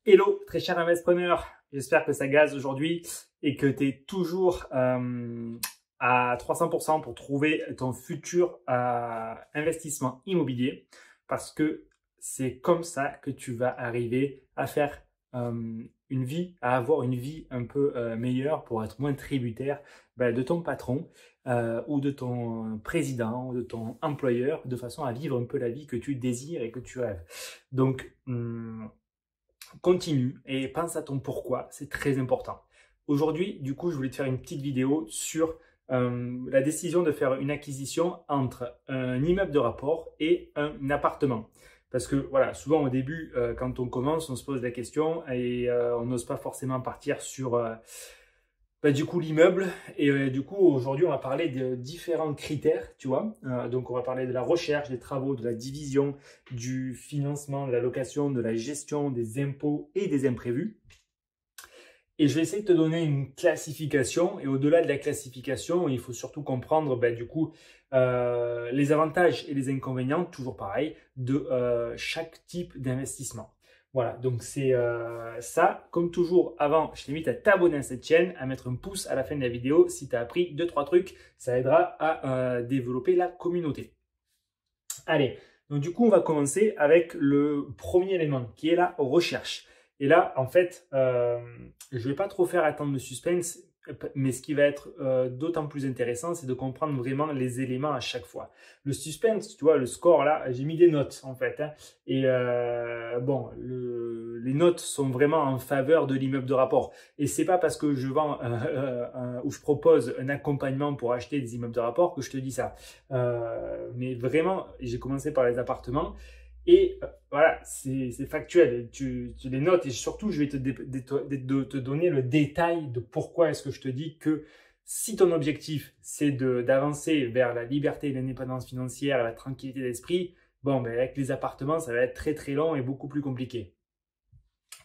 Hello, très cher investisseur, j'espère que ça gaze aujourd'hui et que tu es toujours à 300% pour trouver ton futur investissement immobilier parce que c'est comme ça que tu vas arriver à faire à avoir une vie un peu meilleure pour être moins tributaire de ton patron ou de ton président ou de ton employeur de façon à vivre un peu la vie que tu désires et que tu rêves. Donc, continue et pense à ton pourquoi, c'est très important. Aujourd'hui, du coup, je voulais te faire une petite vidéo sur la décision de faire une acquisition entre un immeuble de rapport et un appartement. Parce que voilà, souvent au début, quand on commence, on se pose la question et on n'ose pas forcément partir sur du coup l'immeuble. Et du coup, aujourd'hui, on va parler de différents critères, tu vois. Donc, on va parler de la recherche, des travaux, de la division, du financement, de la location, de la gestion, des impôts et des imprévus. Et je vais essayer de te donner une classification. Et au-delà de la classification, il faut surtout comprendre du coup les avantages et les inconvénients, toujours pareil, de chaque type d'investissement. Voilà, donc c'est ça. Comme toujours, avant, je t'invite à t'abonner à cette chaîne, à mettre un pouce à la fin de la vidéo si tu as appris 2-3 trucs. Ça aidera à développer la communauté. Allez, donc du coup, on va commencer avec le premier élément qui est la recherche. Et là, en fait, je ne vais pas trop faire attendre le suspense, mais ce qui va être d'autant plus intéressant, c'est de comprendre vraiment les éléments à chaque fois. Le suspense, tu vois, le score là, j'ai mis des notes en fait. Et bon, les notes sont vraiment en faveur de l'immeuble de rapport. Et c'est pas parce que je vends ou je propose un accompagnement pour acheter des immeubles de rapport que je te dis ça. Mais vraiment, j'ai commencé par les appartements. Et voilà, c'est factuel. Tu les notes et surtout, je vais te donner le détail de pourquoi est-ce que je te dis que si ton objectif, c'est d'avancer vers la liberté et l'indépendance financière, la tranquillité d'esprit, bon, avec les appartements, ça va être très très long et beaucoup plus compliqué.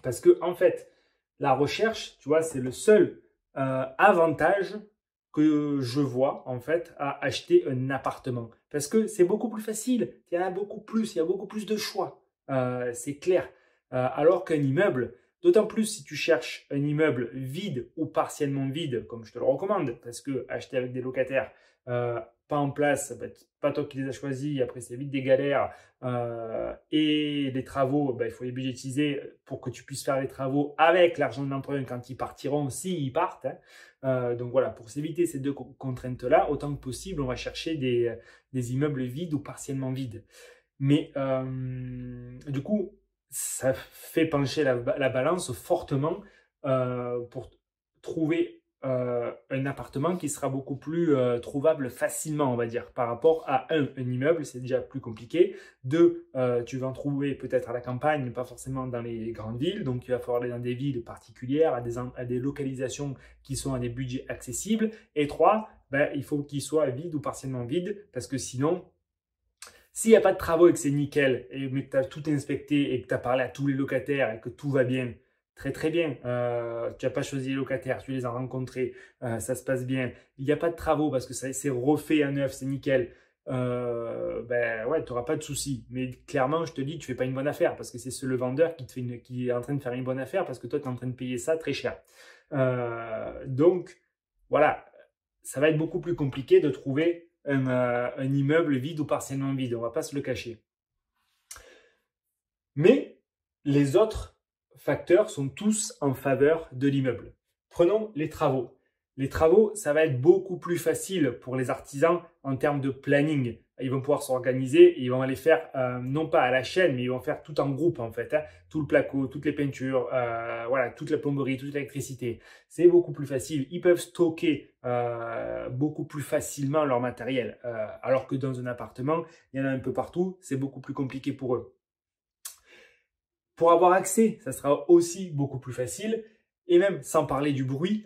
Parce que en fait, la recherche, tu vois, c'est le seul avantage que je vois en fait à acheter un appartement. Parce que c'est beaucoup plus facile, il y en a beaucoup plus, il y a beaucoup plus de choix, c'est clair. Alors qu'un immeuble, d'autant plus si tu cherches un immeuble vide ou partiellement vide, comme je te le recommande, parce que acheter avec des locataires pas en place, pas toi qui les as choisis, après c'est vite des galères, et les travaux, il faut les budgétiser pour que tu puisses faire les travaux avec l'argent de l'emprunt quand ils partiront, s'ils partent. Donc voilà, pour s'éviter ces deux contraintes-là, autant que possible, on va chercher des immeubles vides ou partiellement vides. Mais du coup, ça fait pencher la balance fortement pour trouver un appartement qui sera beaucoup plus trouvable facilement, on va dire, par rapport à un immeuble, c'est déjà plus compliqué. Deux, tu vas en trouver peut-être à la campagne, mais pas forcément dans les grandes villes, donc il va falloir aller dans des villes particulières, à des localisations qui sont à des budgets accessibles. Et trois, il faut qu'il soit vide ou partiellement vide, parce que sinon, s'il n'y a pas de travaux et que c'est nickel, mais que tu as tout inspecté et que tu as parlé à tous les locataires et que tout va bien, très très bien, tu n'as pas choisi les locataires, tu les as rencontrés, ça se passe bien, il n'y a pas de travaux parce que c'est refait à neuf, c'est nickel, ouais, tu n'auras pas de soucis. Mais clairement, je te dis, tu ne fais pas une bonne affaire parce que c'est le vendeur qui est en train de faire une bonne affaire parce que toi, tu es en train de payer ça très cher. Donc, voilà, ça va être beaucoup plus compliqué de trouver un immeuble vide ou partiellement vide, on ne va pas se le cacher. Mais les autres facteurs sont tous en faveur de l'immeuble. Prenons les travaux. Les travaux, ça va être beaucoup plus facile pour les artisans en termes de planning. Ils vont pouvoir s'organiser et ils vont aller faire, non pas à la chaîne, mais ils vont faire tout en groupe en fait. Tout le placo, toutes les peintures, voilà, toute la plomberie, toute l'électricité. C'est beaucoup plus facile. Ils peuvent stocker beaucoup plus facilement leur matériel. Alors que dans un appartement, il y en a un peu partout. C'est beaucoup plus compliqué pour eux. Pour avoir accès, ça sera aussi beaucoup plus facile. Et même sans parler du bruit,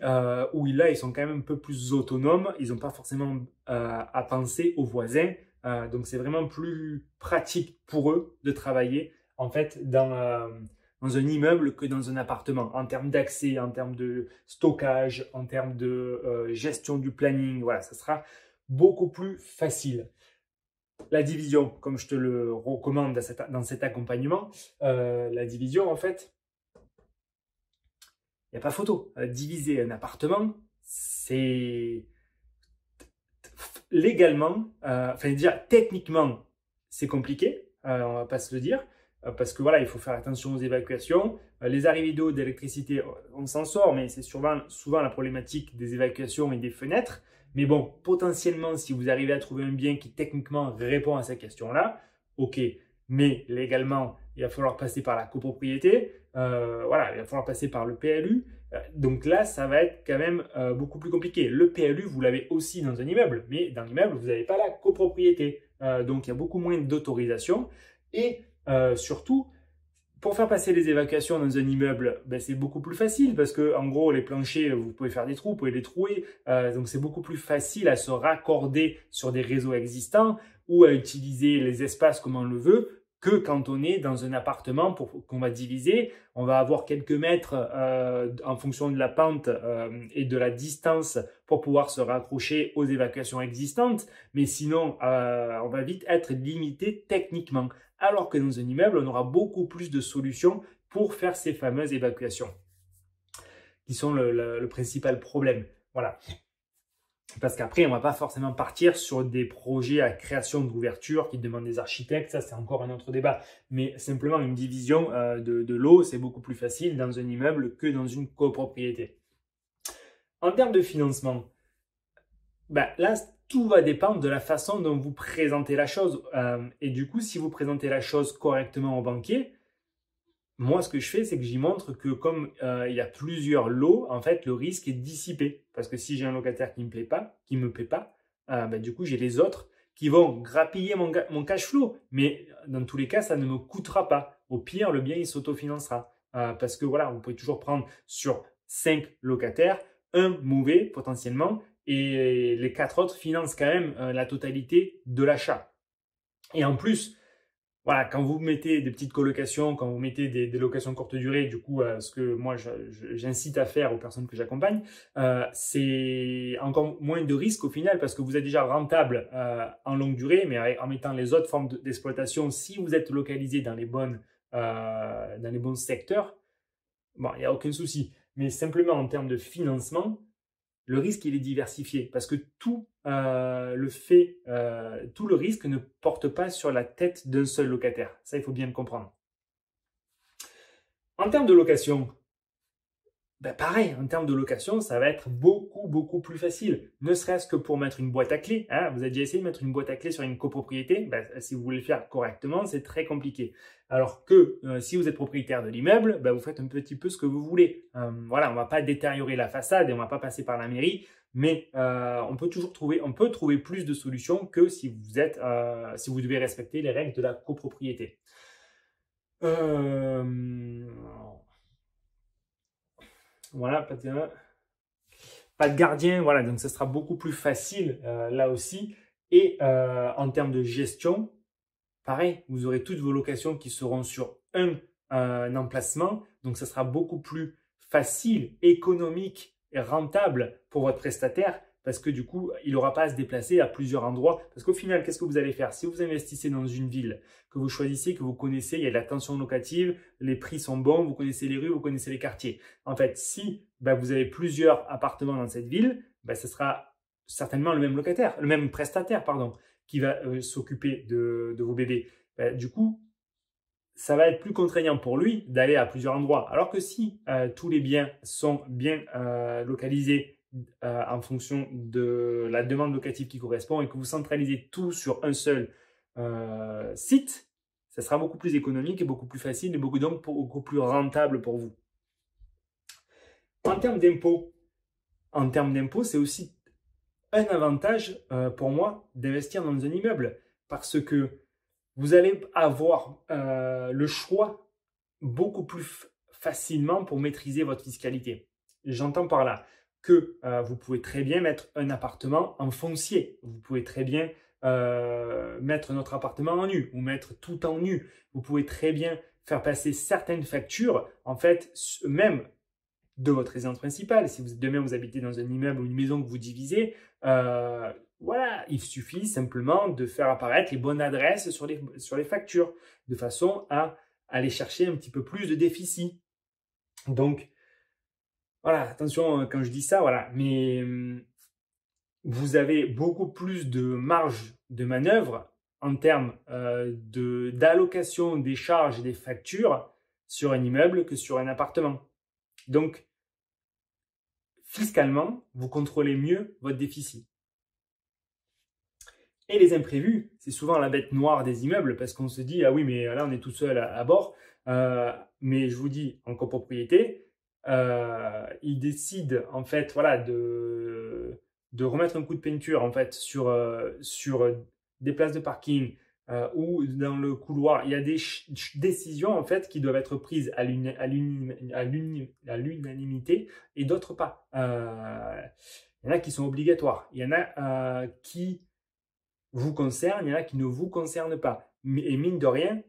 où là, ils sont quand même un peu plus autonomes. Ils n'ont pas forcément à penser aux voisins. Donc, c'est vraiment plus pratique pour eux de travailler en fait dans un immeuble que dans un appartement. En termes d'accès, en termes de stockage, en termes de gestion du planning. Voilà, ça sera beaucoup plus facile. La division, comme je te le recommande dans cet accompagnement, la division, en fait, n'y a pas photo. Diviser un appartement, c'est légalement, enfin déjà techniquement, c'est compliqué, on va pas se le dire, parce que voilà, il faut faire attention aux évacuations. Les arrivées d'eau, d'électricité, on s'en sort, mais c'est souvent la problématique des évacuations et des fenêtres. Mais bon, potentiellement, si vous arrivez à trouver un bien qui techniquement répond à ces questions-là, ok. Mais légalement, il va falloir passer par la copropriété, voilà, il va falloir passer par le PLU. Donc là, ça va être quand même beaucoup plus compliqué. Le PLU, vous l'avez aussi dans un immeuble, mais dans l'immeuble, vous n'avez pas la copropriété. Donc il y a beaucoup moins d'autorisation. Et surtout, pour faire passer les évacuations dans un immeuble, ben, c'est beaucoup plus facile parce que, en gros, les planchers, vous pouvez faire des trous, vous pouvez les trouer. Donc, c'est beaucoup plus facile à se raccorder sur des réseaux existants ou à utiliser les espaces comme on le veut que quand on est dans un appartement qu'on va diviser. On va avoir quelques mètres en fonction de la pente et de la distance pour pouvoir se raccrocher aux évacuations existantes. Mais sinon, on va vite être limité techniquement. Alors que dans un immeuble, on aura beaucoup plus de solutions pour faire ces fameuses évacuations, qui sont le principal problème. Voilà. Parce qu'après, on ne va pas forcément partir sur des projets à création d'ouverture qui demandent des architectes, ça c'est encore un autre débat. Mais simplement une division de l'eau, c'est beaucoup plus facile dans un immeuble que dans une copropriété. En termes de financement, ben là, tout va dépendre de la façon dont vous présentez la chose. Et du coup, si vous présentez la chose correctement au banquier, moi, ce que je fais, c'est que j'y montre que comme il y a plusieurs lots, en fait, le risque est dissipé. Parce que si j'ai un locataire qui me paie pas, ben, du coup, j'ai les autres qui vont grappiller mon cash flow. Mais dans tous les cas, ça ne me coûtera pas. Au pire, le bien, il s'autofinancera. Parce que voilà, vous pouvez toujours prendre sur 5 locataires, un mauvais potentiellement, et les 4 autres financent quand même la totalité de l'achat. Et en plus, voilà, quand vous mettez des petites colocations, quand vous mettez des locations courte durée, du coup, ce que moi j'incite à faire aux personnes que j'accompagne, c'est encore moins de risques au final parce que vous êtes déjà rentable en longue durée, mais en mettant les autres formes d'exploitation, si vous êtes localisé dans les bons secteurs, bon, il n'y a aucun souci. Mais simplement en termes de financement, le risque, il est diversifié parce que tout le risque ne porte pas sur la tête d'un seul locataire. Ça, il faut bien le comprendre. En termes de location, ben pareil, en termes de location, ça va être beaucoup plus facile. Ne serait-ce que pour mettre une boîte à clés. Hein, vous avez déjà essayé de mettre une boîte à clés sur une copropriété? Ben, si vous voulez le faire correctement, c'est très compliqué. Alors que si vous êtes propriétaire de l'immeuble, ben, vous faites un petit peu ce que vous voulez. Voilà, on ne va pas détériorer la façade et on ne va pas passer par la mairie. Mais on peut trouver plus de solutions que si vous devez respecter les règles de la copropriété. Voilà, pas de gardien, voilà, donc ça sera beaucoup plus facile là aussi. Et en termes de gestion, pareil, vous aurez toutes vos locations qui seront sur un emplacement, donc ça sera beaucoup plus facile, économique et rentable pour votre prestataire parce que du coup, il n'aura pas à se déplacer à plusieurs endroits. Parce qu'au final, qu'est-ce que vous allez faire? Si vous investissez dans une ville que vous choisissez, que vous connaissez, il y a de la tension locative, les prix sont bons, vous connaissez les rues, vous connaissez les quartiers. En fait, si vous avez plusieurs appartements dans cette ville, ce sera certainement le même locataire, le même prestataire, pardon, qui va s'occuper de vos bébés. Du coup, ça va être plus contraignant pour lui d'aller à plusieurs endroits. Alors que si tous les biens sont bien localisés en fonction de la demande locative qui correspond et que vous centralisez tout sur un seul site, ça sera beaucoup plus économique et beaucoup plus facile et beaucoup plus rentable pour vous. En termes d'impôts, c'est aussi un avantage pour moi d'investir dans un immeuble parce que vous allez avoir le choix beaucoup plus facilement pour maîtriser votre fiscalité. J'entends par là que vous pouvez très bien mettre un appartement en foncier. Vous pouvez très bien mettre notre appartement en nu ou mettre tout en nu. Vous pouvez très bien faire passer certaines factures, en fait, même de votre résidence principale. Si demain vous habitez dans un immeuble ou une maison que vous divisez, voilà, il suffit simplement de faire apparaître les bonnes adresses sur les factures, de façon à aller chercher un petit peu plus de déficit. Donc, Voilà, attention quand je dis ça, voilà, mais vous avez beaucoup plus de marge de manœuvre en termes d'allocation des charges et des factures sur un immeuble que sur un appartement. Donc, fiscalement, vous contrôlez mieux votre déficit. Et les imprévus, c'est souvent la bête noire des immeubles parce qu'on se dit, ah oui, mais là, on est tout seul à bord. Mais je vous dis, en copropriété, ils décident en fait voilà, de remettre un coup de peinture en fait, sur des places de parking ou dans le couloir. Il y a des décisions en fait, qui doivent être prises à l'unanimité et d'autres pas. Il y en a qui sont obligatoires. Il y en a qui vous concernent, il y en a qui ne vous concernent pas. Et mine de rien,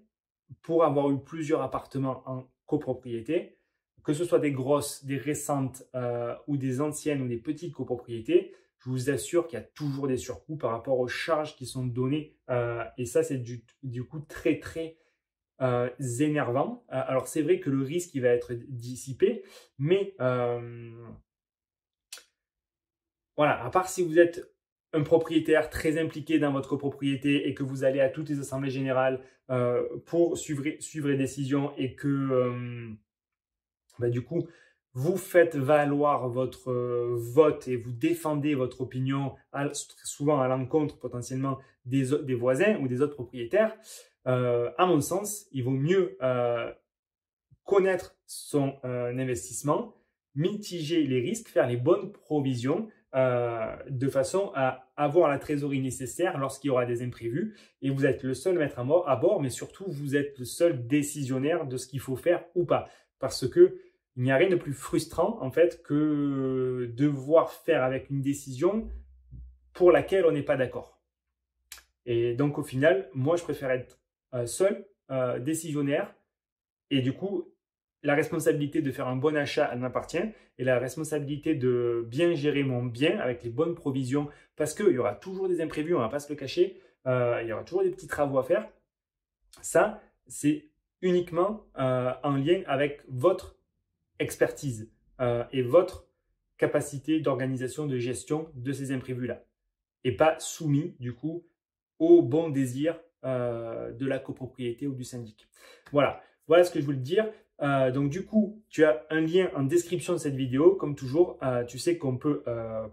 pour avoir eu plusieurs appartements en copropriété, que ce soit des grosses, des récentes ou des anciennes ou des petites copropriétés, je vous assure qu'il y a toujours des surcoûts par rapport aux charges qui sont données. Et ça, c'est du coup très, très énervant. Alors, c'est vrai que le risque, il va être dissipé, mais voilà, à part si vous êtes un propriétaire très impliqué dans votre copropriété et que vous allez à toutes les assemblées générales pour suivre les décisions et que du coup, vous faites valoir votre vote et vous défendez votre opinion souvent à l'encontre potentiellement des voisins ou des autres propriétaires, à mon sens, il vaut mieux connaître son investissement, mitiger les risques, faire les bonnes provisions de façon à avoir la trésorerie nécessaire lorsqu'il y aura des imprévus. Et vous êtes le seul maître à bord, mais surtout, vous êtes le seul décisionnaire de ce qu'il faut faire ou pas. Parce que il n'y a rien de plus frustrant, en fait, que devoir faire avec une décision pour laquelle on n'est pas d'accord. Et donc, au final, moi, je préfère être seul, décisionnaire, et du coup, la responsabilité de faire un bon achat, elle m'appartient, et la responsabilité de bien gérer mon bien avec les bonnes provisions, parce qu'il y aura toujours des imprévus, on ne va pas se le cacher, il y aura toujours des petits travaux à faire. Ça, c'est uniquement en lien avec votre expertise et votre capacité d'organisation, de gestion de ces imprévus-là, et pas soumis, du coup, au bon désir de la copropriété ou du syndic. Voilà ce que je voulais te dire. Donc du coup, tu as un lien en description de cette vidéo. Comme toujours, tu sais qu'on peut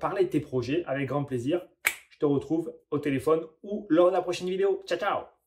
parler de tes projets avec grand plaisir. Je te retrouve au téléphone ou lors de la prochaine vidéo. Ciao, ciao!